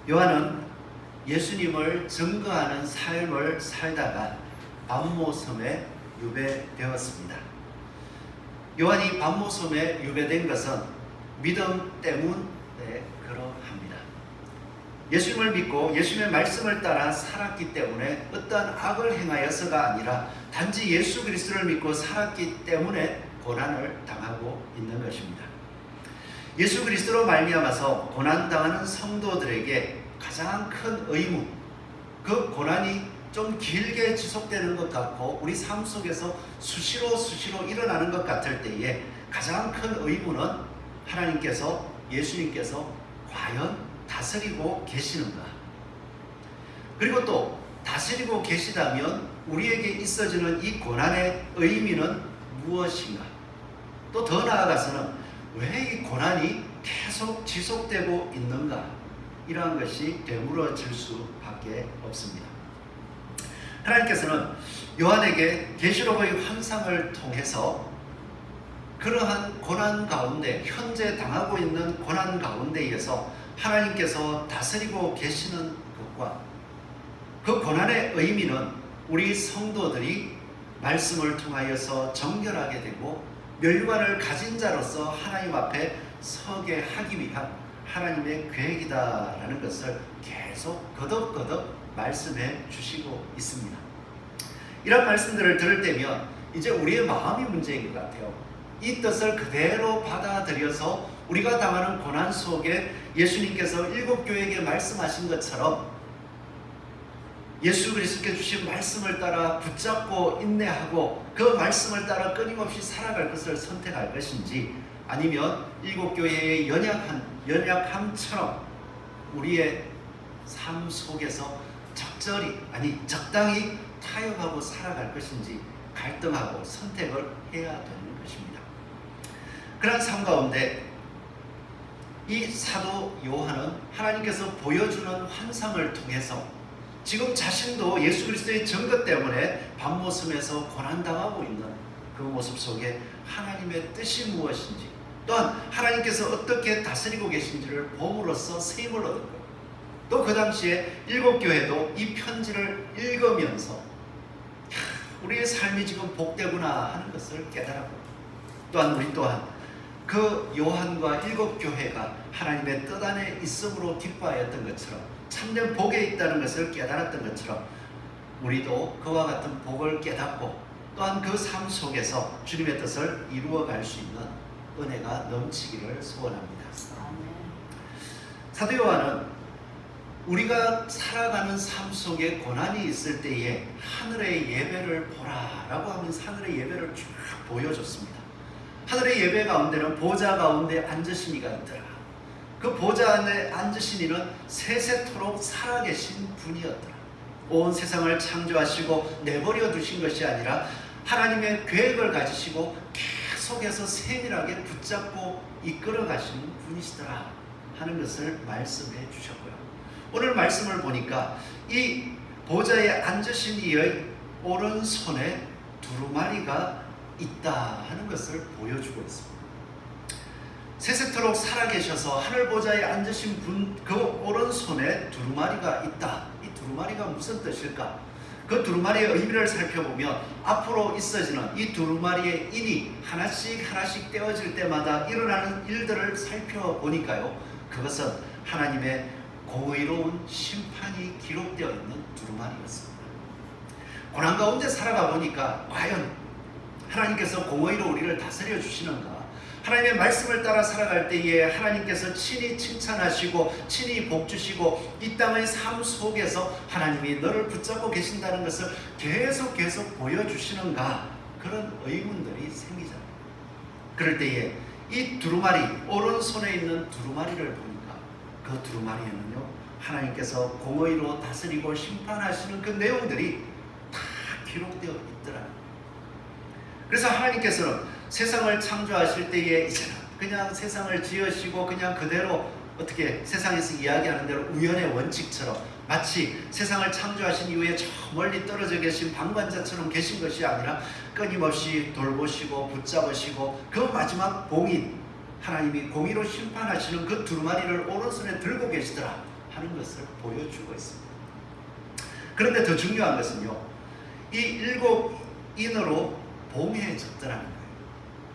요한은 예수님을 증거하는 삶을 살다가 반모섬에 유배되었습니다. 요한이 반모섬에 유배된 것은 믿음 때문에 그러합니다. 예수님을 믿고 예수님의 말씀을 따라 살았기 때문에 어떠한 악을 행하여서가 아니라 단지 예수 그리스도를 믿고 살았기 때문에 고난을 당하고 있는 것입니다. 예수 그리스도로 말미암아서 고난당하는 성도들에게 가장 큰 의무, 그 고난이 좀 길게 지속되는 것 같고 우리 삶 속에서 수시로 일어나는 것 같을 때에 가장 큰 의무는 하나님께서, 예수님께서 과연 다스리고 계시는가? 그리고 또 다스리고 계시다면 우리에게 있어지는 이 고난의 의미는 무엇인가? 또 더 나아가서는 왜 이 고난이 계속 지속되고 있는가? 이러한 것이 되물어질 수밖에 없습니다. 하나님께서는 요한에게 계시록의 환상을 통해서 그러한 고난 가운데, 현재 당하고 있는 고난 가운데에서 하나님께서 다스리고 계시는 것과 그 고난의 의미는 우리 성도들이 말씀을 통하여서 정결하게 되고 멸관을 가진 자로서 하나님 앞에 서게 하기 위한 하나님의 계획이다라는 것을 계속 거듭거듭 말씀해 주시고 있습니다. 이런 말씀들을 들을 때면 이제 우리의 마음이 문제인 것 같아요. 이 뜻을 그대로 받아들여서 우리가 당하는 고난 속에 예수님께서 일곱 교회에게 말씀하신 것처럼 예수 그리스도께 주신 말씀을 따라 붙잡고 인내하고 그 말씀을 따라 끊임없이 살아갈 것을 선택할 것인지, 아니면 일곱 교회의 연약함처럼 우리의 삶 속에서 적당히 타협하고 살아갈 것인지 갈등하고 선택을 해야 되는 것입니다. 그런 삶 가운데 이 사도 요한은 하나님께서 보여주는 환상을 통해서 지금 자신도 예수 그리스도의 증거 때문에 반모섬에서 고난당하고 있는 그 모습 속에 하나님의 뜻이 무엇인지, 또한 하나님께서 어떻게 다스리고 계신지를 봄으로써 세임을 얻은 것, 또 그 당시에 일곱 교회도 이 편지를 읽으면서 우리의 삶이 지금 복되구나 하는 것을 깨달았고, 또한 우리 또한 그 요한과 일곱 교회가 하나님의 뜻 안에 있음으로 기뻐하였던 것처럼, 참된 복에 있다는 것을 깨달았던 것처럼 우리도 그와 같은 복을 깨닫고 또한 그 삶 속에서 주님의 뜻을 이루어갈 수 있는 은혜가 넘치기를 소원합니다. 사도 요한은 우리가 살아가는 삶 속에 고난이 있을 때에 하늘의 예배를 보라라고 하면서 하늘의 예배를 쭉 보여줬습니다. 하늘의 예배 가운데는 보좌 가운데 앉으신 이가 있더라. 그 보좌 안에 앉으신 이는 세세토록 살아계신 분이었더라. 온 세상을 창조하시고 내버려 두신 것이 아니라 하나님의 계획을 가지시고 계속해서 세밀하게 붙잡고 이끌어 가시는 분이시더라 하는 것을 말씀해 주셨고요. 오늘 말씀을 보니까 이 보좌에 앉으신 이의 오른손에 두루마리가 있다 하는 것을 보여주고 있습니다. 세세토록 살아계셔서 하늘보좌에 앉으신 분 그 오른손에 두루마리가 있다. 이 두루마리가 무슨 뜻일까? 그 두루마리의 의미를 살펴보면 앞으로 있어지는 이 두루마리의 인이 하나씩 떼어질 때마다 일어나는 일들을 살펴보니까요, 그것은 하나님의 공의로운 심판이 기록되어 있는 두루마리였습니다. 고난 가운데 살아가 보니까 과연 하나님께서 공의로 우리를 다스려 주시는가? 하나님의 말씀을 따라 살아갈 때에 하나님께서 친히 칭찬하시고 친히 복주시고 이 땅의 삶 속에서 하나님이 너를 붙잡고 계신다는 것을 계속 보여주시는가? 그런 의문들이 생기잖아요. 그럴 때에 이 두루마리, 오른손에 있는 두루마리를 보니까 그 두루마리에는요, 하나님께서 공의로 다스리고 심판하시는 그 내용들이 다 기록되어 있더라. 그래서 하나님께서는 세상을 창조하실 때에 이제는 그냥 세상을 지으시고 그냥 그대로 어떻게 세상에서 이야기하는 대로 우연의 원칙처럼 마치 세상을 창조하신 이후에 저 멀리 떨어져 계신 방관자처럼 계신 것이 아니라 끊임없이 돌보시고 붙잡으시고 그 마지막 봉인, 하나님이 공의로 심판하시는 그 두루마리를 오른손에 들고 계시더라 하는 것을 보여주고 있습니다. 그런데 더 중요한 것은요, 이 7인으로 봉해졌더라는 거예요.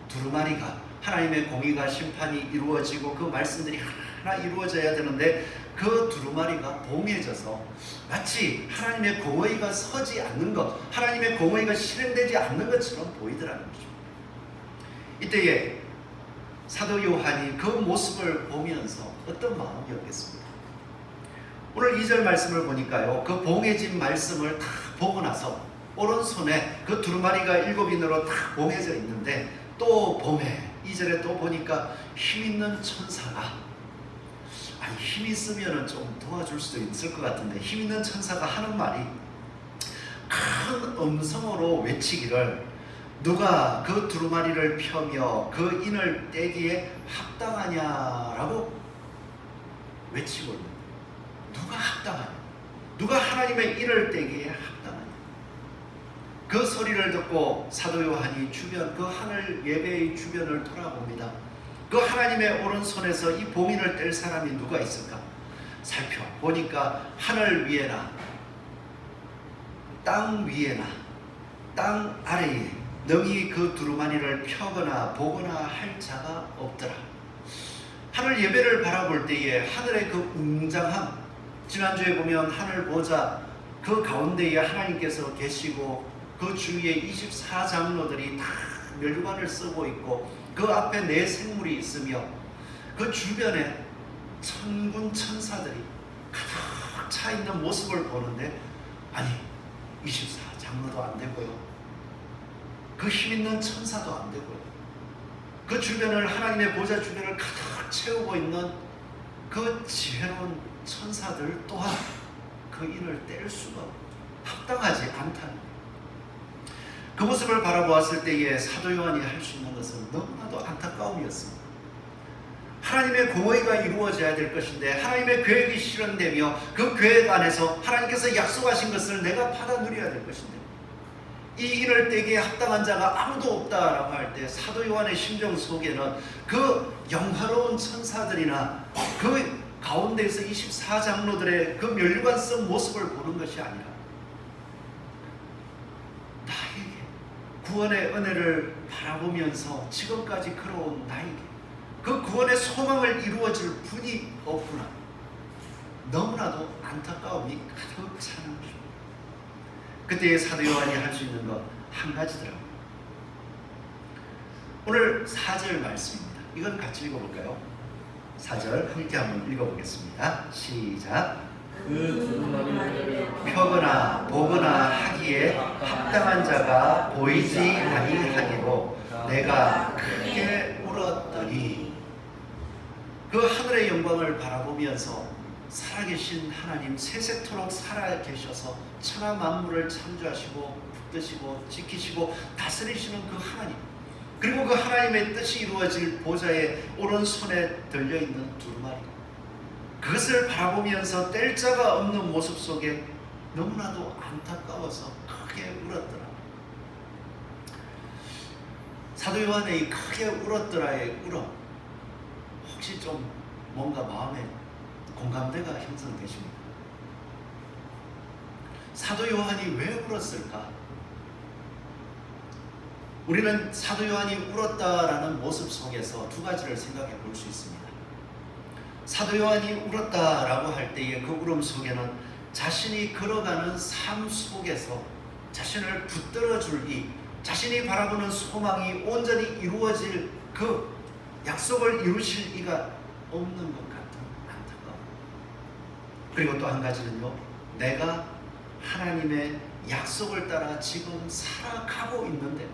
두루마리가 하나님의 공의가 심판이 이루어지고 그 말씀들이 하나하나 이루어져야 되는데 그 두루마리가 봉해져서 마치 하나님의 공의가 서지 않는 것, 하나님의 공의가 실행되지 않는 것처럼 보이더라는 거죠. 이때에 사도 요한이 그 모습을 보면서 어떤 마음이었겠습니까? 오늘 2절 말씀을 보니까요, 그 봉해진 말씀을 다 보고 나서 오른손에 그 두루마리가 7인으로 다 봉해져 있는데 또 봉해, 2절에 또 보니까 힘있는 천사가, 아니 힘 있으면 좀 도와줄 수도 있을 것 같은데 힘있는 천사가 하는 말이 큰 음성으로 외치기를 누가 그 두루마리를 펴며 그 인을 떼기에 합당하냐라고 외치고 있는 거예요. 누가 합당하냐? 누가 하나님의 인을 떼기에 합당하냐? 그 소리를 듣고 사도 요한이 주변, 그 하늘 예배의 주변을 돌아봅니다. 그 하나님의 오른손에서 이 봉인을 뗄 사람이 누가 있을까? 살펴보니까 하늘 위에나 땅 위에나 땅 아래에 능히 그 두루마리를 펴거나 보거나 할 자가 없더라. 하늘 예배를 바라볼 때에 하늘의 그 웅장함, 지난주에 보면 하늘 보좌 그 가운데에 하나님께서 계시고 그 주위에 24장로들이 다 멸관을 쓰고 있고 그 앞에 네 생물이 있으며 그 주변에 천군 천사들이 가득 차 있는 모습을 보는데, 아니 24장로도 안 되고요, 그 힘있는 천사도 안 되고요, 그 주변을 하나님의 보좌 주변을 가득 채우고 있는 그 지혜로운 천사들 또한 그 인을 뗄 수가 합당하지 않다는 거예요. 그 모습을 바라보았을 때에 사도 요한이 할 수 있는 것은 너무나도 안타까움이었습니다. 하나님의 공의가 이루어져야 될 것인데 하나님의 계획이 실현되며 그 계획 안에서 하나님께서 약속하신 것을 내가 받아 누려야 될 것인데 이 인을 떼기에 합당한 자가 아무도 없다라고 할 때 사도 요한의 심정 속에는 그 영화로운 천사들이나 그 가운데에서 24장로들의 그 멸관 쓴 모습을 보는 것이 아니라 나에게 구원의 은혜를 바라보면서 지금까지 걸어온 나에게 그 구원의 소망을 이루어질 분이 없구나, 너무나도 안타까움이 가득 차는 것입니다. 그때의 사도 요한이 할 수 있는 것 한 가지더라고요. 오늘 4절 말씀입니다. 이건 같이 읽어볼까요? 4절 함께 한번 읽어보겠습니다. 시작. 그 두루마리를 펴거나 보거나 하기에 합당한 자가 보이지 아니하기로 내가 크게 울었더니, 그 하늘의 영광을 바라보면서 살아계신 하나님, 세세토록 살아계셔서 천하 만물을 창조하시고 붙드시고 지키시고 다스리시는 그 하나님, 그리고 그 하나님의 뜻이 이루어질 보좌의 오른손에 들려있는 두루마리, 그것을 바라보면서 뗄 자가 없는 모습 속에 너무나도 안타까워서 크게 울었더라. 사도 요한의 이 크게 울었더라의 울음, 혹시 좀 뭔가 마음에 공감대가 형성되십니까? 사도 요한이 왜 울었을까? 우리는 사도 요한이 울었다라는 모습 속에서 두 가지를 생각해 볼 수 있습니다. 사도 요한이 울었다라고 할 때의 그 울음 속에는 자신이 걸어가는 삶 속에서 자신을 붙들어줄 이, 자신이 바라보는 소망이 온전히 이루어질 그 약속을 이루실 이가 없는 것 같은 안타까움. 그리고 또 한 가지는요, 내가 하나님의 약속을 따라 지금 살아가고 있는데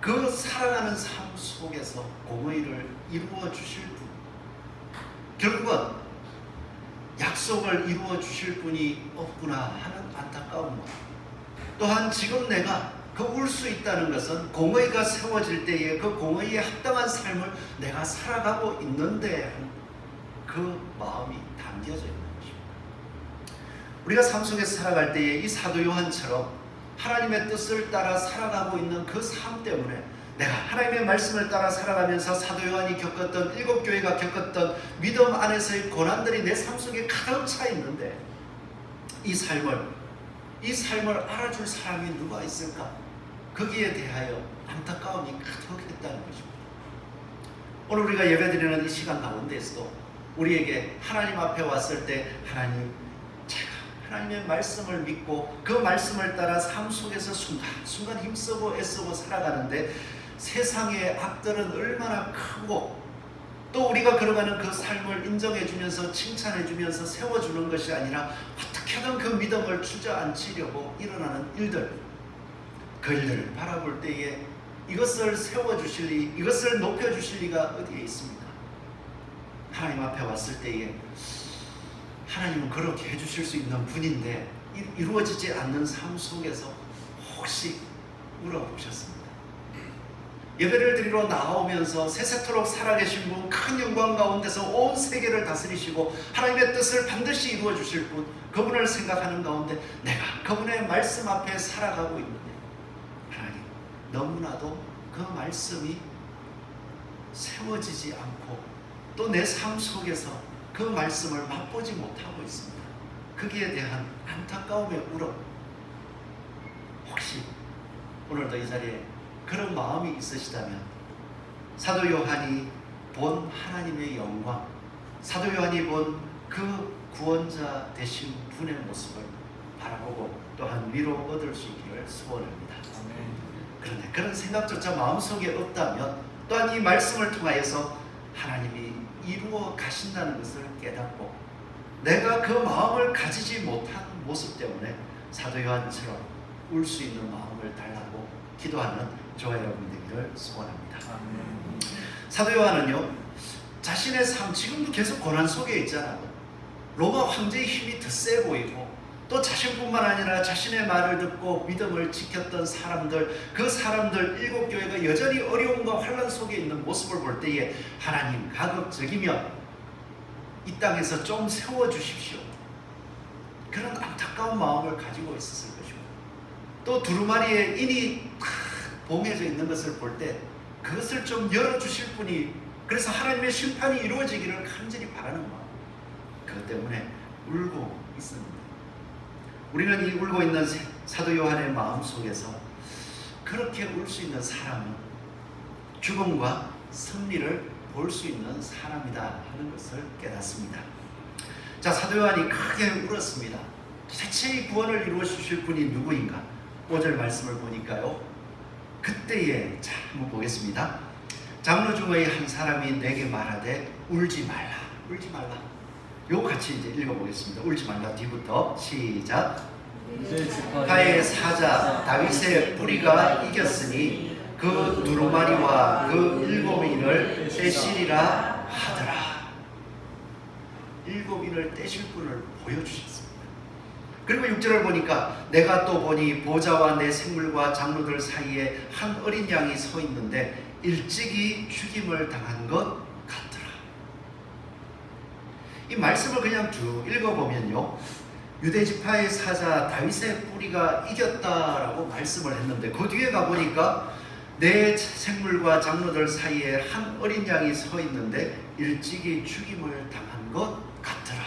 그 살아가는 삶 속에서 공의를 이루어 주실 분, 결국은 약속을 이루어 주실 분이 없구나 하는 안타까움과, 또한 지금 내가 그 울 수 있다는 것은 공의가 세워질 때에 그 공의에 합당한 삶을 내가 살아가고 있는데 하는 그 마음이 담겨져 있는 것입니다. 우리가 삶 속에서 살아갈 때에 이 사도 요한처럼 하나님의 뜻을 따라 살아가고 있는 그 삶 때문에 내가 하나님의 말씀을 따라 살아가면서 사도 요한이 겪었던, 일곱 교회가 겪었던 믿음 안에서의 고난들이 내 삶 속에 가득 차 있는데 이 삶을 알아줄 사람이 누가 있을까? 거기에 대하여 안타까움이 가득했다는 것입니다. 오늘 우리가 예배드리는 이 시간 가운데에서도 우리에게 하나님 앞에 왔을 때 하나님, 제가 하나님의 말씀을 믿고 그 말씀을 따라 삶 속에서 순간순간 힘쓰고 애쓰고 살아가는데 세상의 악들은 얼마나 크고 또 우리가 걸어가는 그 삶을 인정해주면서 칭찬해주면서 세워주는 것이 아니라 어떻게든 그 믿음을 주저앉히려고 일어나는 일들, 그 일들을 바라볼 때에 이것을 세워주실 리, 이것을 높여주실 리가 어디에 있습니까? 하나님 앞에 왔을 때에 하나님은 그렇게 해주실 수 있는 분인데 이루어지지 않는 삶 속에서 혹시 물어보셨습니까? 예배를 드리러 나오면서 세세토록 살아계신 분, 큰 영광 가운데서 온 세계를 다스리시고 하나님의 뜻을 반드시 이루어 주실 분, 그분을 생각하는 가운데 내가 그분의 말씀 앞에 살아가고 있는데 하나님, 너무나도 그 말씀이 세워지지 않고 또 내 삶 속에서 그 말씀을 맛보지 못하고 있습니다. 거기에 대한 안타까움의 울음, 혹시 오늘도 이 자리에 그런 마음이 있으시다면 사도 요한이 본 하나님의 영광, 사도 요한이 본 그 구원자 되신 분의 모습을 바라보고 또한 위로 얻을 수 있기를 소원합니다. 그런데 그런 생각조차 마음속에 없다면 또한 이 말씀을 통하여서 하나님이 이루어 가신다는 것을 깨닫고 내가 그 마음을 가지지 못한 모습 때문에 사도 요한처럼 울 수 있는 마음을 달라고 기도하는 저와 여러분 되기를 소원합니다. 사도 요한은요, 자신의 삶, 지금도 계속 고난 속에 있잖아요. 로마 황제의 힘이 더 세 보이고 또 자신뿐만 아니라 자신의 말을 듣고 믿음을 지켰던 사람들, 그 사람들 일곱 교회가 여전히 어려움과 환난 속에 있는 모습을 볼 때에 하나님 가급적이면 이 땅에서 좀 세워주십시오, 그런 안타까운 마음을 가지고 있었을 것이고, 또 두루마리에 인이 봉해져 있는 것을 볼 때 그것을 좀 열어주실 분이, 그래서 하나님의 심판이 이루어지기를 간절히 바라는 마음, 그것 때문에 울고 있습니다. 우리는 이 울고 있는 사도 요한의 마음 속에서 그렇게 울 수 있는 사람은 죽음과 승리를 볼 수 있는 사람이다 하는 것을 깨닫습니다. 자, 사도 요한이 크게 울었습니다. 도대체 이 구원을 이루어 주실 분이 누구인가? 5절 말씀을 보니까요, 그때에, 자, 한번 보겠습니다. 장로 중의 한 사람이 내게 말하되 울지 말라, 울지 말라. 요 같이 이제 읽어보겠습니다. 울지 말라 뒤부터 시작. 지파의 사자 다윗의 뿌리가 이겼으니 그 두루마리와 그 일곱인을 떼시리라 하더라. 일곱인을 떼실 분을 보여주셨습니다. 그리고 6절을 보니까 내가 또 보니 보좌와 내 생물과 장로들 사이에 한 어린 양이 서 있는데 일찍이 죽임을 당한 것 같더라. 이 말씀을 그냥 쭉 읽어보면요, 유대지파의 사자 다윗의 뿌리가 이겼다라고 말씀을 했는데 그 뒤에 가보니까 내 생물과 장로들 사이에 한 어린 양이 서 있는데 일찍이 죽임을 당한 것 같더라.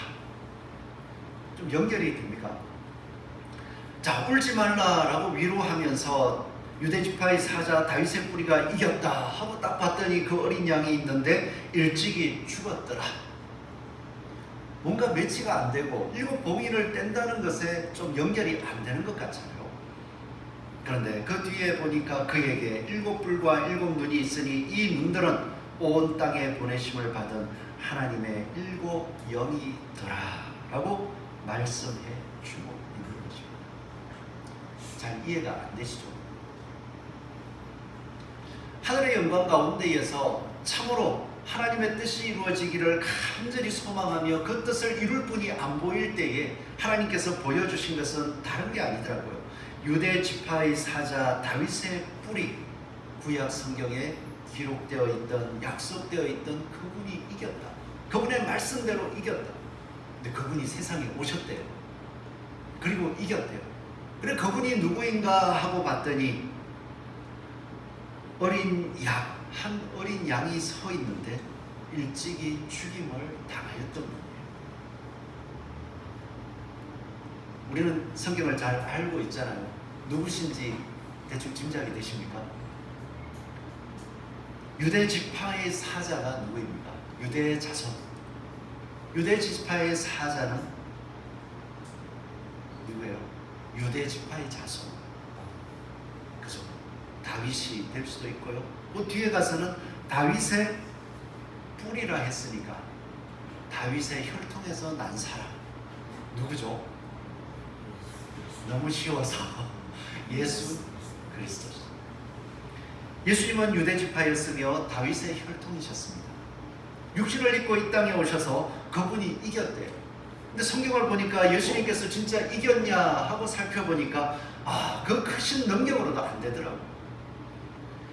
좀 연결이 됩니까? 자, 울지 말라라고 위로하면서 유대지파의 사자 다윗의 뿌리가 이겼다 하고 딱 봤더니 그 어린 양이 있는데 일찍이 죽었더라. 뭔가 매치가 안 되고 일곱 봉인을 뗀다는 것에 좀 연결이 안 되는 것 같잖아요. 그런데 그 뒤에 보니까 그에게 일곱 뿔과 일곱 눈이 있으니 이 눈들은 온 땅에 보내심을 받은 하나님의 일곱 영이더라 라고 말씀해 주고 있는 것입니다. 잘 이해가 안 되시죠? 하늘의 영광 가운데에서 참으로 하나님의 뜻이 이루어지기를 간절히 소망하며 그 뜻을 이룰 분이 안 보일 때에 하나님께서 보여주신 것은 다른 게 아니더라고요. 유대 지파의 사자 다윗의 뿌리, 구약 성경에 기록되어 있던, 약속되어 있던 그분이 이겼다. 그분의 말씀대로 이겼다. 근데 그분이 세상에 오셨대요. 그리고 이겼대요. 그래, 그분이 누구인가 하고 봤더니 한 어린 양이 서 있는데 일찍이 죽임을 당하였던 분이에요. 우리는 성경을 잘 알고 있잖아요. 누구신지 대충 짐작이 되십니까? 유대 지파의 사자가 누구입니까? 유대의 자손. 유대 지파의 사자는 누구예요? 유대 지파의 자손. 그죠? 다윗이 될 수도 있고요. 그 뒤에 가서는 다윗의 뿌리라 했으니까 다윗의 혈통에서 난 사람. 누구죠? 너무 쉬워서 예수 그리스도. 예수님은 유대 지파였으며 다윗의 혈통이셨습니다. 육신을 입고 이 땅에 오셔서 그분이 이겼대요. 근데 성경을 보니까 예수님께서 진짜 이겼냐 하고 살펴보니까 그 크신 능력으로도 안 되더라고요.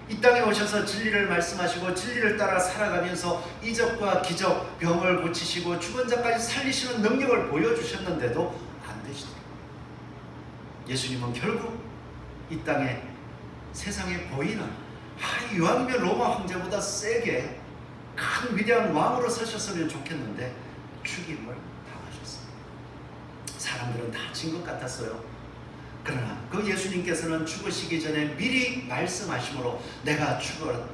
이 땅에 오셔서 진리를 말씀하시고 진리를 따라 살아가면서 이적과 기적, 병을 고치시고 죽은 자까지 살리시는 능력을 보여주셨는데도 안 되시더라고요. 예수님은 결국 이 땅에 세상에 보이는 이왕이면 로마 황제보다 세게 큰 위대한 왕으로 서셨으면 좋겠는데 죽임을 당하셨습니다. 사람들은 다 진 것 같았어요. 그러나 그 예수님께서는 죽으시기 전에 미리 말씀하심으로 내가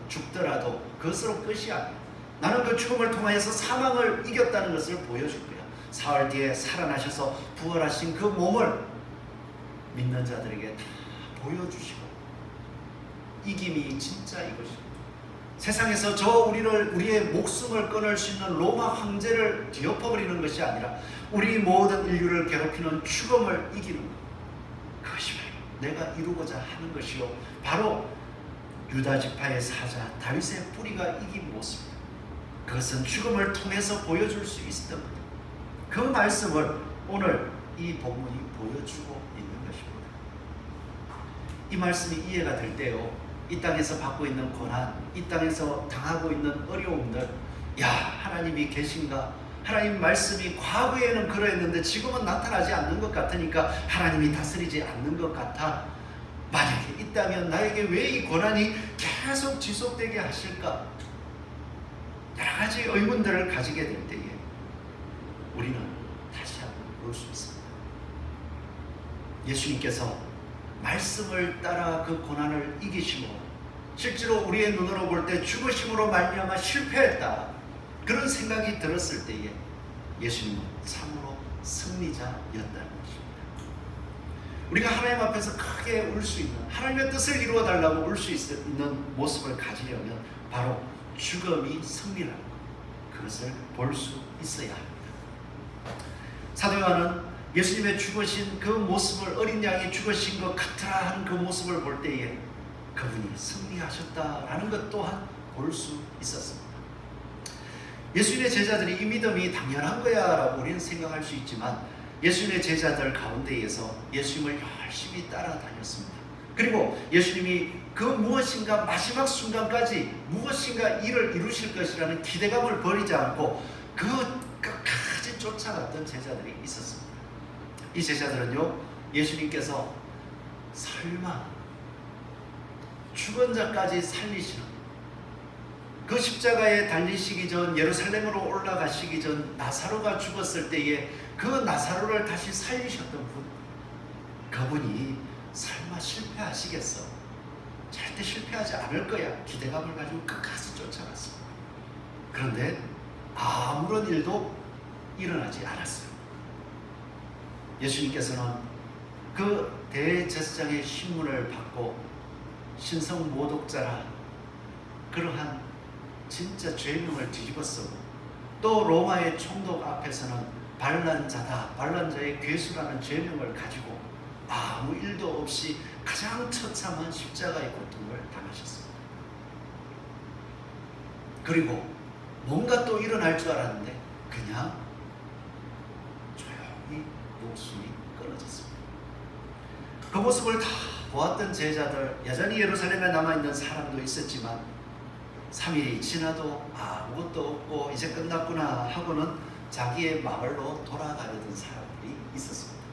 죽더라도 그것으로 끝이 아니야. 나는 그 죽음을 통하여서 사망을 이겼다는 것을 보여줄 거야. 사흘 뒤에 살아나셔서 부활하신 그 몸을 믿는 자들에게 다 보여주시고 이김이 진짜 이것입니다. 세상에서 우리의 목숨을 끊을 수 있는 로마 황제를 뒤엎어버리는 것이 아니라 우리 모든 인류를 괴롭히는 죽음을 이기는 것. 그것이 바로 내가 이루고자 하는 것이요, 바로 유다 지파의 사자 다윗의 뿌리가 이긴 모습입니다. 그것은 죽음을 통해서 보여줄 수 있었던 것. 그 말씀을 오늘 이 본문이 보여주고 있는 것입니다. 이 말씀이 이해가 될 때요, 이 땅에서 받고 있는 고난, 이 땅에서 당하고 있는 어려움들, 하나님이 계신가? 하나님 말씀이 과거에는 그러했는데 지금은 나타나지 않는 것 같으니까 하나님이 다스리지 않는 것 같아. 만약에 있다면 나에게 왜 이 고난이 계속 지속되게 하실까? 여러 가지 의문들을 가지게 될 때에 우리는 다시 한번 볼 수 있습니다. 예수님께서 말씀을 따라 그 고난을 이기시고 실제로 우리의 눈으로 볼 때 죽으심으로 말미암아 실패했다, 그런 생각이 들었을 때에 예수님은 참으로 승리자였다는 것입니다. 우리가 하나님 앞에서 크게 울 수 있는, 하나님의 뜻을 이루어 달라고 울 수 있는 모습을 가지려면 바로 죽음이 승리라는 것, 그것을 볼 수 있어야 합니다. 사도 요한은 예수님의 죽으신 그 모습을, 어린 양이 죽으신 것 같으라 하는 그 모습을 볼 때에 그분이 승리하셨다라는 것 또한 볼 수 있었습니다. 예수님의 제자들이 이 믿음이 당연한 거야 라고 우리는 생각할 수 있지만 예수님의 제자들 가운데에서 예수님을 열심히 따라다녔습니다. 그리고 예수님이 그 무엇인가 마지막 순간까지 무엇인가 일을 이루실 것이라는 기대감을 버리지 않고 그 끝까지 쫓아갔던 제자들이 있었습니다. 이 제자들은요, 예수님께서 설마 죽은 자까지 살리시는, 그 십자가에 달리시기 전, 예루살렘으로 올라가시기 전 나사로가 죽었을 때에 그 나사로를 다시 살리셨던 분, 그분이 설마 실패하시겠어? 절대 실패하지 않을 거야 기대감을 가지고 끝까지 쫓아갔습니다. 그런데 아무런 일도 일어나지 않았어요. 예수님께서는 그 대제사장의 신문을 받고 신성 모독자라 그러한 진짜 죄명을 뒤집어쓰고, 또 로마의 총독 앞에서는 반란자다, 반란자의 괴수라는 죄명을 가지고 아무 일도 없이 가장 처참한 십자가의 고통을 당하셨습니다. 그리고 뭔가 또 일어날 줄 알았는데 그냥 조용히 목숨이 끊어졌습니다. 그 모습을 다 보았던 제자들, 여전히 예루살렘에 남아있는 사람도 있었지만 3일이 지나도 아무것도 없고 이제 끝났구나 하고는 자기의 마을로 돌아가려던 사람들이 있었습니다.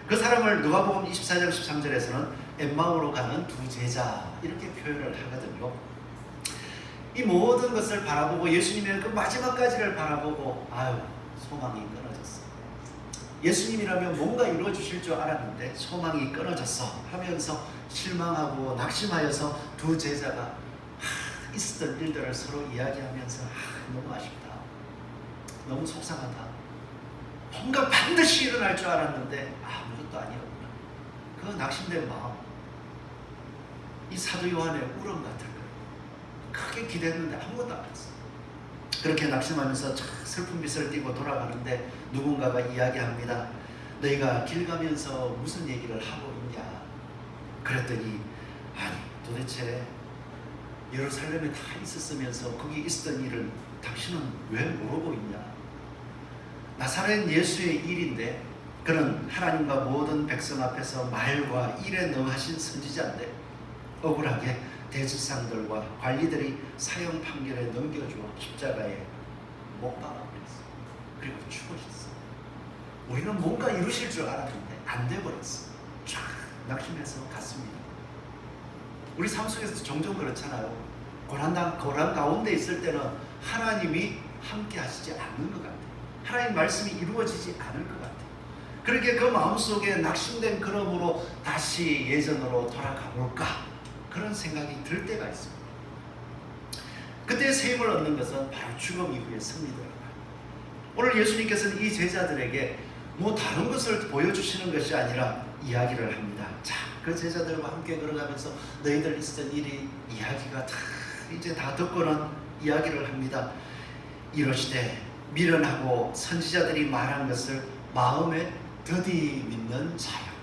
그 사람을 누가복음 24장 13절에서는 엠마오로 가는 두 제자 이렇게 표현을 하거든요. 이 모든 것을 바라보고 예수님의 그 마지막까지를 바라보고 아유 소망이 끊어졌어. 예수님이라면 뭔가 이루어 주실 줄 알았는데 소망이 끊어졌어 하면서 실망하고 낙심하여서 두 제자가 있었던 일들을 서로 이야기하면서 너무 아쉽다. 너무 속상하다. 뭔가 반드시 일어날 줄 알았는데 아무것도 아니었구나. 그 낙심된 마음, 이 사도 요한의 울음 같은 거예요. 크게 기대했는데 아무것도 안 했어. 그렇게 낙심하면서 슬픈 빛을 띠고 돌아가는데 누군가가 이야기합니다. 너희가 길 가면서 무슨 얘기를 하고 있냐? 그랬더니 아니 도대체 예루살렘에 다 있었으면서 거기 있었던 일을 당신은 왜 모르고 있냐? 나사렛 예수의 일인데 그는 하나님과 모든 백성 앞에서 말과 일에 능하신 선지자인데 억울하게 대제사장들과 관리들이 사형 판결에 넘겨주어 십자가에 못 박아버렸어. 그리고 죽으셨어. 우리는 뭔가 이루실 줄 알았는데 안 돼버렸어. 쫙 낙심해서 갔습니다. 우리 삶 속에서 종종 그렇잖아요. 고난 가운데 있을 때는 하나님이 함께 하시지 않는 것 같아요. 하나님 말씀이 이루어지지 않을 것 같아요. 그렇게 그 마음속에 낙심된 그러므로 다시 예전으로 돌아가 볼까 그런 생각이 들 때가 있습니다. 그때 세임을 얻는 것은 바로 죽음 이후의 승리더라고요. 오늘 예수님께서는 이 제자들에게 뭐 다른 것을 보여주시는 것이 아니라 이야기를 합니다. 자, 그 제자들과 함께 걸어가면서 너희들 있었던 일이 이야기가 이제 다 듣고는 이야기를 합니다. 이러시되 미련하고 선지자들이 말한 것을 마음에 더디 믿는 자요.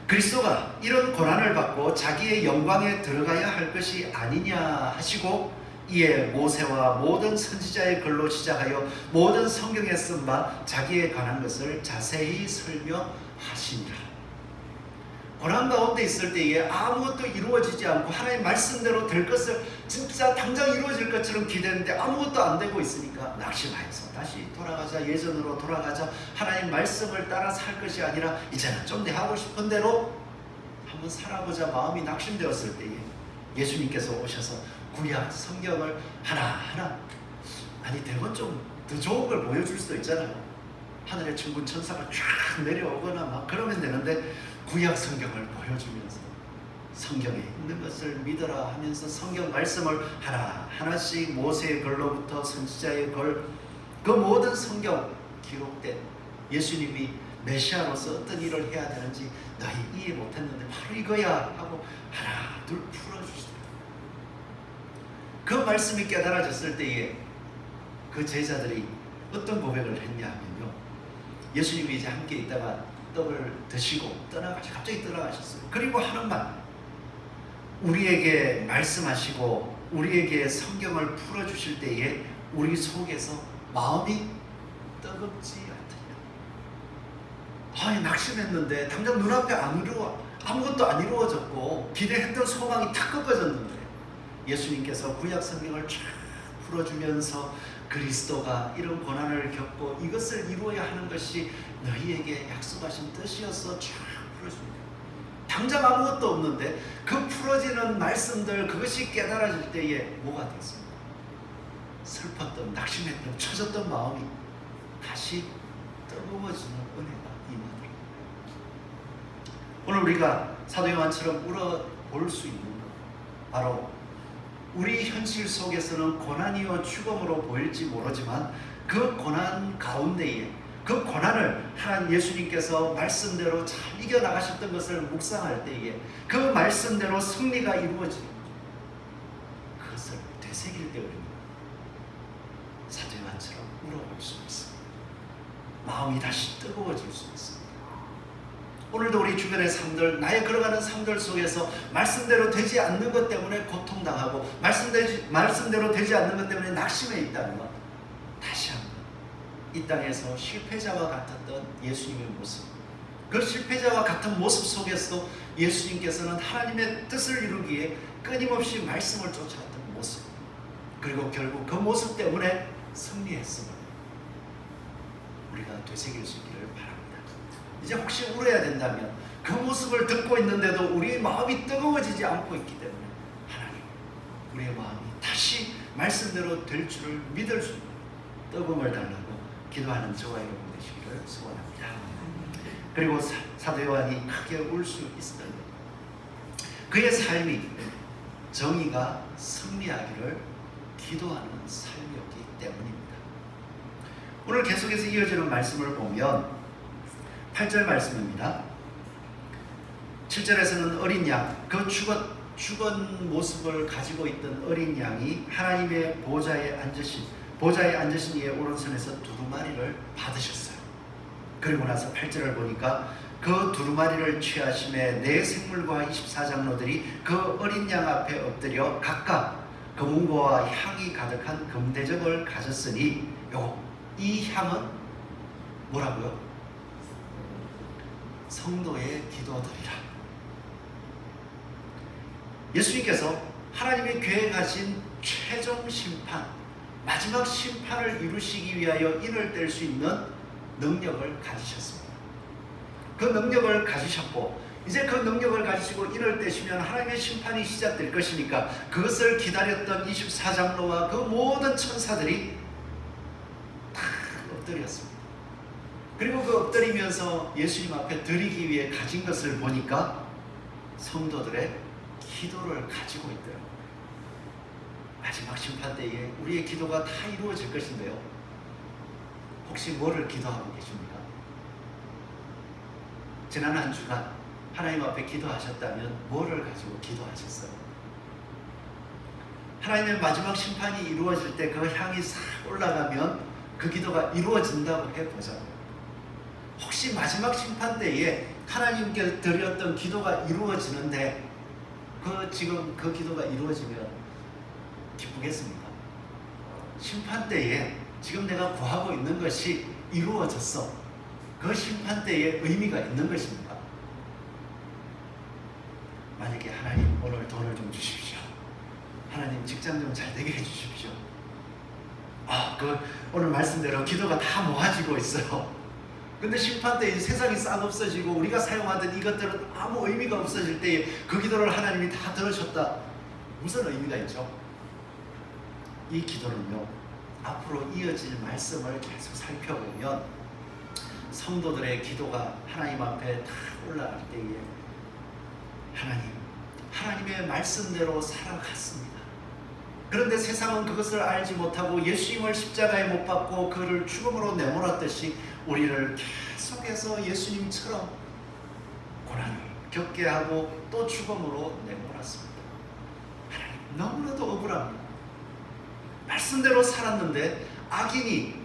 그리스도가 이런 고난을 받고 자기의 영광에 들어가야 할 것이 아니냐 하시고 이에 모세와 모든 선지자의 글로 시작하여 모든 성경에 쓴 바 자기에 관한 것을 자세히 설명하시니라. 고난 가운데 있을 때에 아무것도 이루어지지 않고 하나님 말씀대로 될 것을 진짜 당장 이루어질 것처럼 기대했는데 아무것도 안 되고 있으니까 낙심하여서 다시 돌아가자, 예전으로 돌아가자, 하나님 말씀을 따라 살 것이 아니라 이제는 좀 더 하고 싶은 대로 한번 살아보자 마음이 낙심되었을 때에 예수님께서 오셔서 구약 성경을 하나하나 아니 대본 좀 더 좋은 걸 보여줄 수도 있잖아요. 하늘의 천군 천사가 쫙 내려오거나 막 그러면 되는데 구약 성경을 보여주면서 성경에 있는 것을 믿어라 하면서 성경 말씀을 하나하나씩 모세의 글로부터 선지자의 글, 그 모든 성경 기록된 예수님이 메시아로서 어떤 일을 해야 되는지 너희 이해 못했는데 바로 이거야 하고 하나 둘 풀어주시더라. 그 말씀이 깨달아졌을 때에 그 제자들이 어떤 고백을 했냐 하면요, 예수님이 이제 함께 있다가 떡을 드시고 갑자기 떠나가셨어요. 그리고 하는 말, 우리에게 말씀하시고 우리에게 성경을 풀어주실 때에 우리 속에서 마음이 뜨겁지 않더냐. 아니 낙심했는데 당장 눈앞에 아무것도 안 이루어졌고 기대했던 소망이 다 꺾어졌는데 예수님께서 구약 성경을 쫙 풀어주면서 그리스도가 이런 고난을 겪고 이것을 이루어야 하는 것이 너희에게 약속하신 뜻이었어 쫙 풀어줍니다. 당장 아무것도 없는데 그 풀어지는 말씀들 그것이 깨달아질 때에 뭐가 됐습니까? 슬펐던 낙심했던 처졌던 마음이 다시 뜨거워지는 은혜가 임하더라. 오늘 우리가 사도 요한처럼 울어볼 수 있는 것 바로 우리 현실 속에서는 고난이요 죽음으로 보일지 모르지만 그 고난 가운데에 그 고난을 하나님 예수님께서 말씀대로 잘 이겨나가셨던 것을 묵상할 때에 그 말씀대로 승리가 이루어지는 그것을 되새길 때 우리는 사도 요한처럼 울어볼 수 있습니다. 마음이 다시 뜨거워질 수 있습니다. 오늘도 우리 주변의 삶들, 나의 걸어가는 삶들 속에서 말씀대로 되지 않는 것 때문에 고통당하고 말씀대로 되지 않는 것 때문에 낙심해 있다는 것, 다시 한번 이 땅에서 실패자와 같았던 예수님의 모습, 그 실패자와 같은 모습 속에서 예수님께서는 하나님의 뜻을 이루기에 끊임없이 말씀을 쫓아왔던 모습, 그리고 결국 그 모습 때문에 승리했음을 우리가 되새길 수 있기를 바랍니다. 이제 혹시 울어야 된다면 그 모습을 듣고 있는데도 우리의 마음이 뜨거워지지 않고 있기 때문에 하나님, 우리의 마음이 다시 말씀대로 될 줄을 믿을 수 있는 뜨거움을 달라고 기도하는 저와 여러분 되시기를 소원합니다. 그리고 사도 요한이 크게 울 수 있었던 것, 그의 삶이 정의가 승리하기를 기도하는 삶이었기 때문입니다. 오늘 계속해서 이어지는 말씀을 보면 8절 말씀입니다. 7절에서는 어린 양, 그 죽은 모습을 가지고 있던 어린 양이 하나님의 보좌에 앉으신 이의 오른손에서 두루마리를 받으셨어요. 그리고 나서 8절을 보니까 그 두루마리를 취하심에 네 생물과 24장로들이 그 어린 양 앞에 엎드려 각각 금은보와 향이 가득한 금대접을 가졌으니 이 향은 뭐라고요? 성도의 기도들이라. 예수님께서 하나님이 계획하신 최종 심판, 마지막 심판을 이루시기 위하여 인을 뗄 수 있는 능력을 가지셨습니다. 그 능력을 가지셨고 이제 그 능력을 가지시고 인을 떼시면 하나님의 심판이 시작될 것이니까 그것을 기다렸던 24장로와 그 모든 천사들이 다 엎드렸습니다. 그리고 그 엎드리면서 예수님 앞에 드리기 위해 가진 것을 보니까 성도들의 기도를 가지고 있더라고요. 마지막 심판 때에 우리의 기도가 다 이루어질 것인데요, 혹시 뭐를 기도하고 계십니까? 지난 한 주간 하나님 앞에 기도하셨다면 뭐를 가지고 기도하셨어요? 하나님의 마지막 심판이 이루어질 때 그 향이 싹 올라가면 그 기도가 이루어진다고 해보자고요. 혹시 마지막 심판 때에 하나님께 드렸던 기도가 이루어지는데 지금 그 기도가 이루어지면 기쁘겠습니까? 심판 때에 지금 내가 구하고 있는 것이 이루어졌어. 그 심판 때에 의미가 있는 것입니까? 만약에 하나님 오늘 돈을 좀 주십시오. 하나님 직장 좀 잘 되게 해주십시오. 오늘 말씀대로 기도가 다 모아지고 있어요. 근데 심판 때 이제 세상이 싹 없어지고 우리가 사용하던 이것들은 아무 의미가 없어질 때에 그 기도를 하나님이 다 들으셨다. 무슨 의미가 있죠? 이 기도는요, 앞으로 이어질 말씀을 계속 살펴보면 성도들의 기도가 하나님 앞에 다 올라갈 때에 하나님의 말씀대로 살아갔습니다. 그런데 세상은 그것을 알지 못하고 예수님을 십자가에 못 박고 그를 죽음으로 내몰았듯이 우리를 계속해서 예수님처럼 고난을 겪게 하고 또 죽음으로 내몰았습니다. 하나님 너무나도 억울합니다. 말씀대로 살았는데 악인이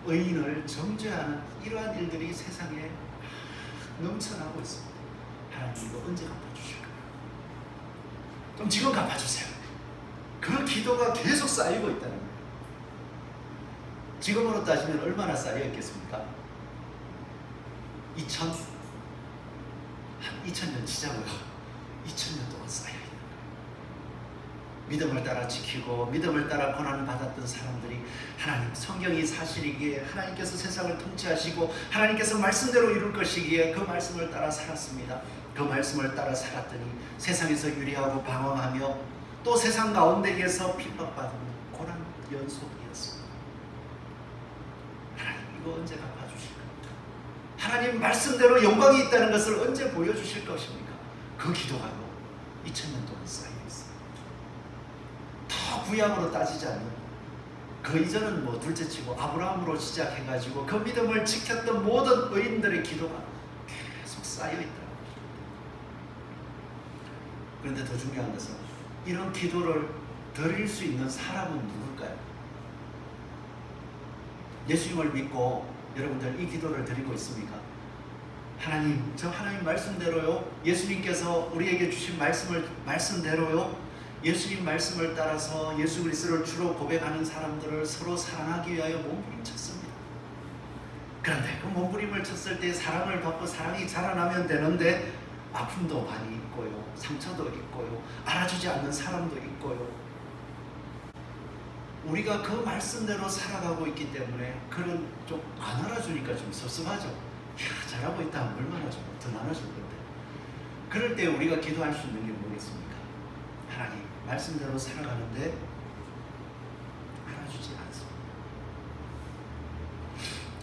의인을 정죄하는 이러한 일들이 세상에 넘쳐나고 있습니다. 하나님 이거 언제 갚아주실까요? 좀 지금 갚아주세요. 그 기도가 계속 쌓이고 있다는 거예요. 지금으로 따지면 얼마나 쌓여 있겠습니까? 2000년 치자고요. 2000년 동안 쌓여 있는 거예요. 믿음을 따라 지키고 믿음을 따라 고난을 받았던 사람들이 하나님, 성경이 사실이기에 하나님께서 세상을 통치하시고 하나님께서 말씀대로 이룰 것이기에 그 말씀을 따라 살았습니다. 그 말씀을 따라 살았더니 세상에서 유리하고 방황하며 또 세상 가운데에서 핍박받는 고난 연속이었습니다. 하나님 이거 언제 갚아주실까? 하나님 말씀대로 영광이 있다는 것을 언제 보여주실 것입니까? 그 기도가 2000년 동안 쌓여있어요. 더 구약으로 따지자면 그 이전은 둘째치고 아브라함으로 시작해가지고 그 믿음을 지켰던 모든 의인들의 기도가 계속 쌓여있다. 그런데 더 중요한 것은 이런 기도를 드릴 수 있는 사람은 누굴까요? 예수님을 믿고 여러분들 이 기도를 드리고 있습니까? 하나님, 저 하나님 말씀대로요, 예수님께서 우리에게 주신 말씀대로요, 예수님 말씀을 따라서 예수 그리스도를 주로 고백하는 사람들을 서로 사랑하기 위하여 몸부림쳤습니다. 그런데 그 몸부림을 쳤을 때 사랑을 받고 사랑이 자라나면 되는데 아픔도 많이 있고요, 상처도 있고요, 알아주지 않는 사람도 있고요. 우리가 그 말씀대로 살아가고 있기 때문에 그런 좀 안 알아주니까 좀 섭섭하죠. 잘하고 있다 하면 얼마나 좋아. 더 나눠줄 건데. 그럴 때 우리가 기도할 수 있는 게 뭐겠습니까? 하나님, 말씀대로 살아가는데 알아주지 않습니다.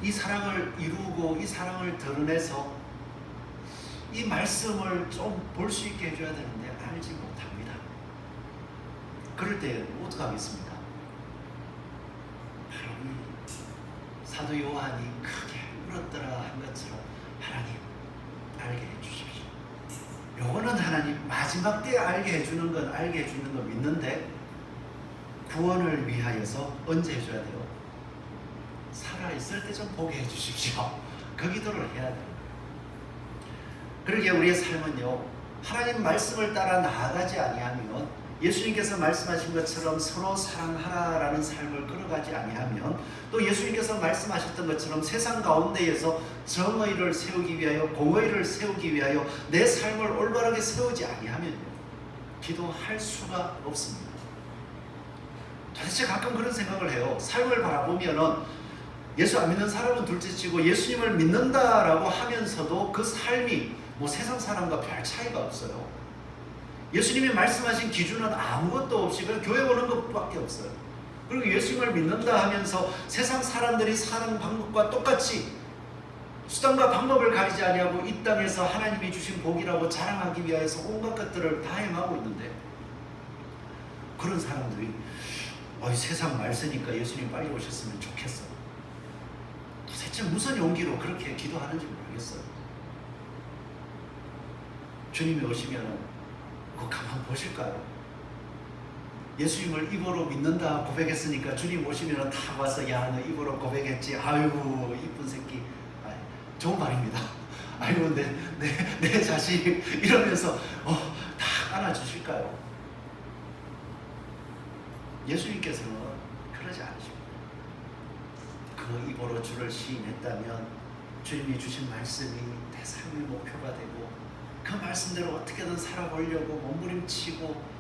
이 사랑을 이루고 이 사랑을 드러내서 이 말씀을 좀 볼 수 있게 해줘야 되는데 알지 못합니다. 그럴 때 어떡하겠습니까? 바로 이 사도 요한이 크게 울었더라 한 것처럼 하나님 알게 해주십시오. 요거는 하나님 마지막 때 알게 해주는 건 알게 해주는 거 믿는데 구원을 위하여서 언제 해줘야 돼요? 살아있을 때 좀 보게 해주십시오. 그 기도를 해야 돼요. 그러기에 우리의 삶은요, 하나님 말씀을 따라 나아가지 아니하면, 예수님께서 말씀하신 것처럼 서로 사랑하라라는 삶을 끌어가지 아니하면, 또 예수님께서 말씀하셨던 것처럼 세상 가운데에서 정의를 세우기 위하여, 공의를 세우기 위하여 내 삶을 올바르게 세우지 아니하면요, 기도할 수가 없습니다. 도대체 가끔 그런 생각을 해요. 삶을 바라보면은 예수 안 믿는 사람은 둘째치고 예수님을 믿는다라고 하면서도 그 삶이 뭐 세상 사람과 별 차이가 없어요. 예수님이 말씀하신 기준은 아무것도 없이 그냥 교회 오는 것밖에 없어요. 그리고 예수님을 믿는다 하면서 세상 사람들이 사는 방법과 똑같이 수단과 방법을 가리지 아니하고 이 땅에서 하나님이 주신 복이라고 자랑하기 위해서 온갖 것들을 다 행하고 있는데, 그런 사람들이 세상 말 쓰니까 예수님 빨리 오셨으면 좋겠어. 도대체 무슨 용기로 그렇게 기도하는지 모르겠어요. 주님이 오시면 그거 가만 보실까요? 예수님을 입으로 믿는다 고백했으니까 주님 오시면 다 와서 야 너 입으로 고백했지, 아이고 이쁜 새끼, 좋은 말입니다. 아이고 내 자식 이러면서 다 안아주실까요? 예수님께서는 그러지 않으십니다. 그 입으로 주를 시인했다면 주님이 주신 말씀이 내 삶의 목표가 되고 그 말씀대로 어떻게든 살아보려고 몸부림치고,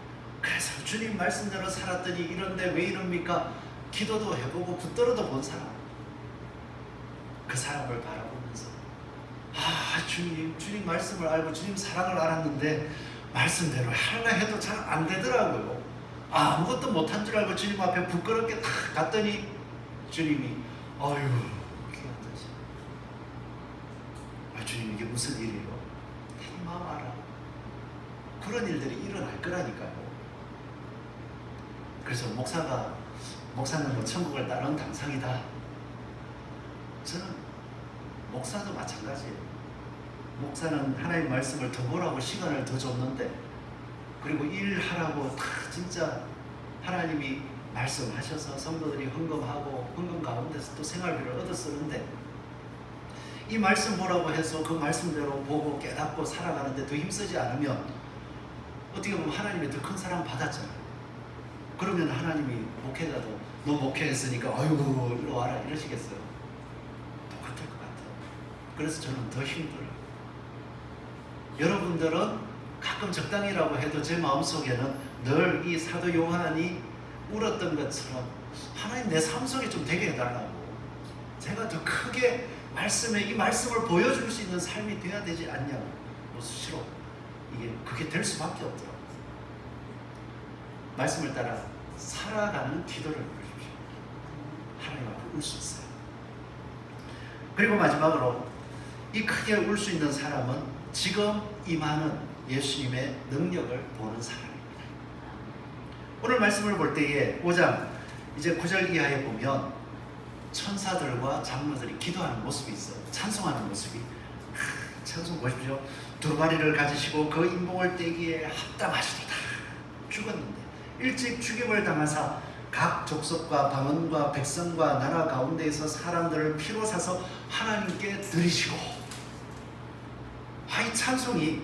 그래서 주님 말씀대로 살았더니 이런데 왜 이럽니까? 기도도 해보고 붙들어도 본 사람, 그 사람을 바라보면서 주님 말씀을 알고 주님 사랑을 알았는데 말씀대로 하려 해도 잘 안 되더라고요. 아무것도 못한 줄 알고 주님 앞에 부끄럽게 탁 갔더니 주님이 주님 이게 무슨 일이에요? 내 마음 알아. 그런 일들이 일어날 거라니까요. 그래서 목사는 뭐 천국을 따르는 당상이다. 저는 목사도 마찬가지예요. 목사는 하나님 말씀을 더 보라고 시간을 더 줬는데, 그리고 일하라고 다 진짜 하나님이 말씀하셔서 성도들이 헌금하고 헌금 가운데서 또 생활비를 얻어 쓰는데, 이 말씀 보라고 해서 그 말씀대로 보고 깨닫고 살아가는데 더 힘쓰지 않으면 어떻게 보면 하나님이 더 큰 사랑 받았잖아요. 그러면 하나님이 목회자도 너 목회했으니까 아이고 이리 와라 이러시겠어요? 똑같을 것 같아요. 그래서 저는 더 힘들어요. 여러분들은 가끔 적당이라고 해도 제 마음속에는 늘 이 사도 요한이 울었던 것처럼 하나님 내 삶 속에 좀 되게 해달라고, 제가 더 크게 이 말씀을 보여줄 수 있는 삶이 돼야 되지 않냐고, 수시로 그게 될 수밖에 없더라고요. 말씀을 따라 살아가는 기도를 보여주십시오. 하나님 앞에 울 수 있어요. 그리고 마지막으로 이 크게 울 수 있는 사람은 지금 임하는 예수님의 능력을 보는 사람입니다. 오늘 말씀을 볼 때에 5장 이제 9절 이하에 보면 천사들과 장로들이 기도하는 모습이 있어요. 찬송하는 모습이. 찬송 보십시오. 두루마리를 가지시고 그 인봉을 떼기에 합당하시도다. 죽었는데 일찍 죽임을 당하사 각 족속과 방언과 백성과 나라 가운데에서 사람들을 피로 사서 하나님께 드리시고. 이 찬송이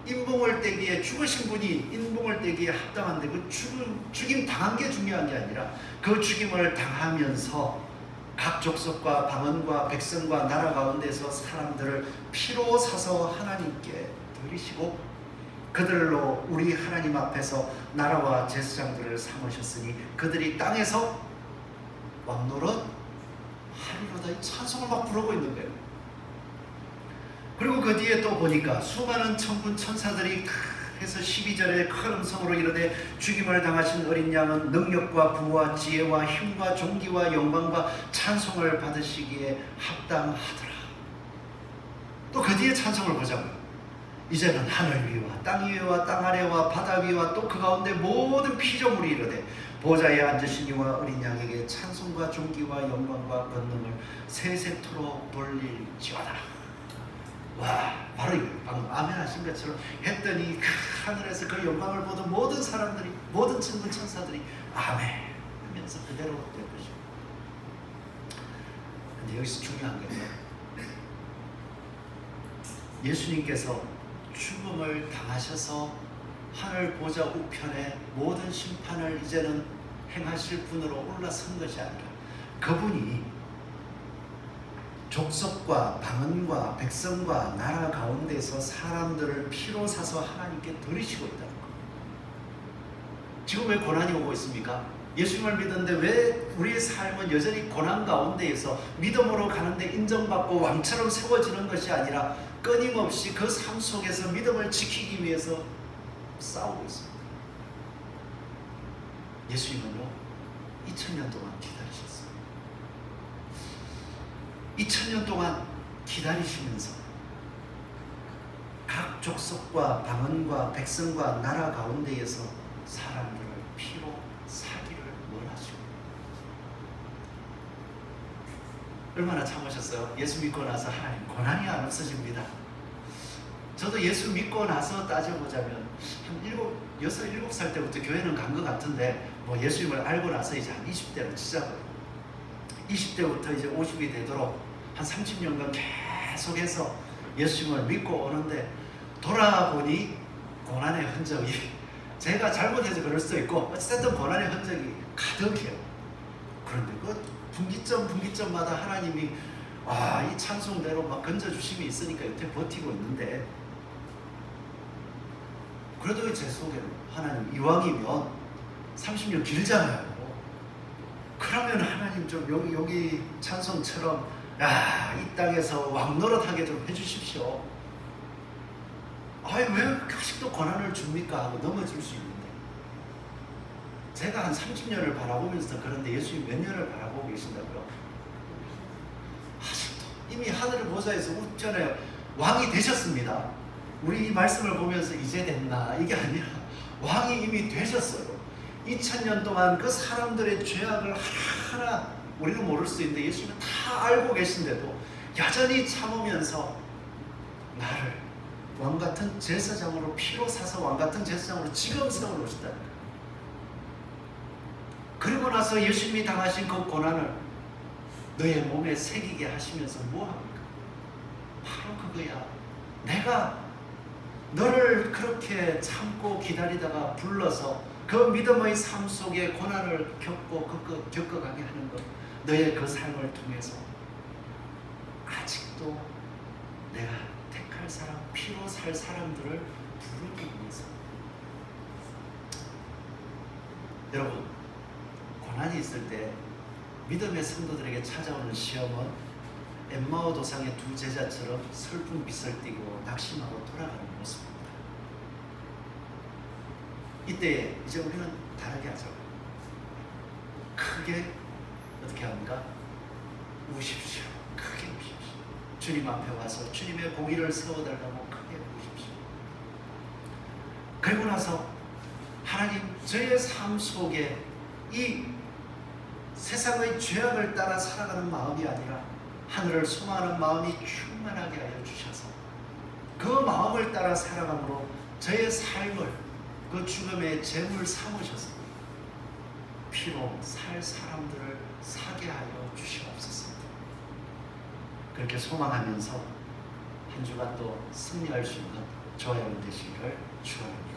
인봉을 떼기에 죽으신 분이 인봉을 떼기에 합당한데 그 죽임 당한 게 중요한 게 아니라 그 죽임을 당하면서 각 족속과 방언과 백성과 나라 가운데서 사람들을 피로 사서 하나님께 드리시고 그들로 우리 하나님 앞에서 나라와 제사장들을 삼으셨으니 그들이 땅에서 왕노릇 하리로다. 이 찬송을 막 부르고 있는 거예요. 그리고 그 뒤에 또 보니까 수많은 천군 천사들이 해서 12절에 큰 음성으로 이르되 죽임을 당하신 어린 양은 능력과 부와 지혜와 힘과 존귀와 영광과 찬송을 받으시기에 합당하더라. 또 그 뒤에 찬송을 보자고요. 이제는 하늘 위와 땅 위와 땅 아래와 바다 위와 또 그 가운데 모든 피조물이 이르되 보좌에 앉으신 이와 어린 양에게 찬송과 존귀와 영광과 권능을 세세토록 돌릴지어다. 와, 바로 이거예요. 방금 아멘 하신 것처럼 했더니 그 하늘에서 그 영광을 보던 모든 사람들이, 모든 천군 천사들이 아멘 하면서 그대로 된 것이죠. 근데 여기서 중요한 게 예수님께서 죽음을 당하셔서 하늘 보좌 우편에 모든 심판을 이제는 행하실 분으로 올라선 것이 아니라 그분이 족속과 방언과 백성과 나라 가운데서 사람들을 피로 사서 하나님께 드리시고 있다는 것. 지금 왜 고난이 오고 있습니까? 예수님을 믿었는데 왜 우리의 삶은 여전히 고난 가운데에서 믿음으로 가는데 인정받고 왕처럼 세워지는 것이 아니라 끊임없이 그 삶 속에서 믿음을 지키기 위해서 싸우고 있습니다. 예수님은요 2000년 동안 기다리셨어요. 2000년 동안 기다리시면서 각 족속과 방언과 백성과 나라 가운데에서 사람들을 피로 사기를 원하시고 얼마나 참으셨어요? 예수 믿고 나서 하나님 고난이 안 없어집니다. 저도 예수 믿고 나서 따져보자면 한 6, 7살 때부터 교회는 간 것 같은데 뭐 예수님을 알고 나서 이제 한 20대로 치자고요. 20대부터 이제 50이 되도록 한 30년간 계속해서 예수님을 믿고 오는데 돌아보니 고난의 흔적이 제가 잘못해서 그럴 수도 있고 어쨌든 고난의 흔적이 가득해요. 그런데 그 분기점마다 하나님이 이 찬송대로 막 건져주심이 있으니까 여태 버티고 있는데 그래도 제 속에는 하나님 이왕이면 30년 길잖아요. 그러면 하나님 좀 여기 찬송처럼 이 땅에서 왕노릇하게 좀 해주십시오. 왜 아직도 고난을 줍니까? 하고 넘어질 수 있는데 제가 한 30년을 바라보면서 그런데 예수님 몇 년을 바라보고 계신다고요? 아직도 이미 하늘 보좌에서 우편에 왕이 되셨습니다. 우리 이 말씀을 보면서 이제 됐나? 이게 아니라 왕이 이미 되셨어요. 2000년 동안 그 사람들의 죄악을 하나하나 우리는 모를 수 있는데 예수님은 다 알고 계신데도 여전히 참으면서 나를 왕같은 제사장으로 피로 사서 왕같은 제사장으로 지금 세워놓으시다는 거예요. 그리고 나서 예수님이 당하신 그 고난을 너의 몸에 새기게 하시면서 뭐합니까? 바로 그거야. 내가 너를 그렇게 참고 기다리다가 불러서 그 믿음의 삶 속에 고난을 겪어가게 하는 것, 너의 그 삶을 통해서 아직도 내가 택할 사람, 피로 살 사람들을 부르기 위해서. 여러분, 고난이 있을 때 믿음의 성도들에게 찾아오는 시험은 엠마오 도상의 두 제자처럼 슬픈 빛을 띠고 낙심하고 돌아가는 모습입니다. 이때 이제 우리는 다르게 하죠. 크게 어떻게 합니까? 우십시오. 크게 우십시오. 주님 앞에 와서 주님의 공의를 세워달라고 크게 우십시오. 그리고 나서 하나님 저의 삶 속에 이 세상의 죄악을 따라 살아가는 마음이 아니라 하늘을 소망하는 마음이 충만하게 하여 주셔서 그 마음을 따라 살아감으로 저의 삶을 그 죽음의 제물 삼으셔서 피로 살 사람들을 사게 하여 주시옵소서. 그렇게 소망하면서 한 주간 또 승리할 수 있는 저와 여러분 되시기를 축원합니다.